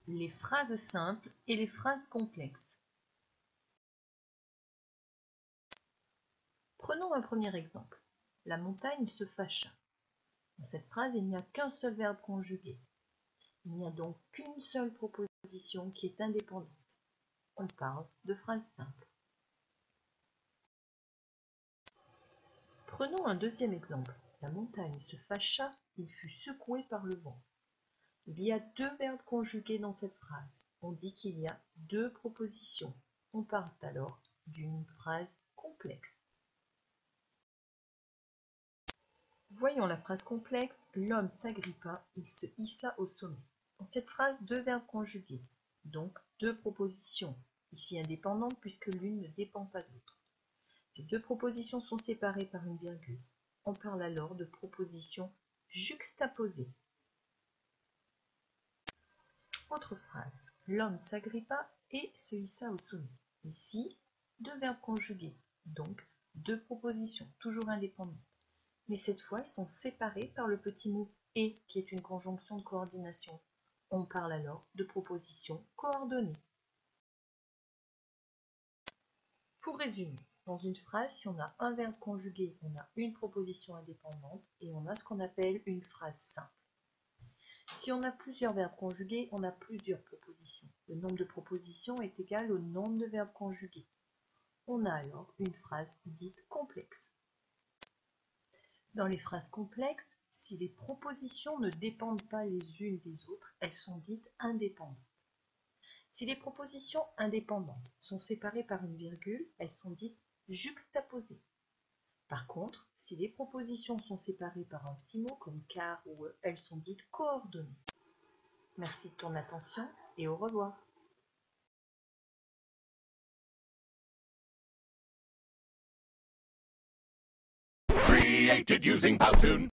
les phrases simples et les phrases complexes. Prenons un premier exemple. La montagne se fâcha. Dans cette phrase, il n'y a qu'un seul verbe conjugué. Il n'y a donc qu'une seule proposition qui est indépendante. On parle de phrase simple. Prenons un deuxième exemple. La montagne se fâcha, il fut secoué par le vent. Il y a deux verbes conjugués dans cette phrase. On dit qu'il y a deux propositions. On parle alors d'une phrase complexe. Voyons la phrase complexe. L'homme s'agrippa, il se hissa au sommet. Dans cette phrase, deux verbes conjugués, donc deux propositions, ici indépendantes puisque l'une ne dépend pas de l'autre. Les deux propositions sont séparées par une virgule. On parle alors de propositions juxtaposées. Autre phrase. L'homme s'agrippa et se hissa au sommet. Ici, deux verbes conjugués, donc deux propositions, toujours indépendantes. Mais cette fois, elles sont séparées par le petit mot « et » qui est une conjonction de coordination. On parle alors de propositions coordonnées. Pour résumer, dans une phrase, si on a un verbe conjugué, on a une proposition indépendante et on a ce qu'on appelle une phrase simple. Si on a plusieurs verbes conjugués, on a plusieurs propositions. Le nombre de propositions est égal au nombre de verbes conjugués. On a alors une phrase dite complexe. Dans les phrases complexes, si les propositions ne dépendent pas les unes des autres, elles sont dites indépendantes. Si les propositions indépendantes sont séparées par une virgule, elles sont dites juxtaposées. Par contre, si les propositions sont séparées par un petit mot comme car ou elles sont dites coordonnées. Merci de ton attention et au revoir. Created using Powtoon.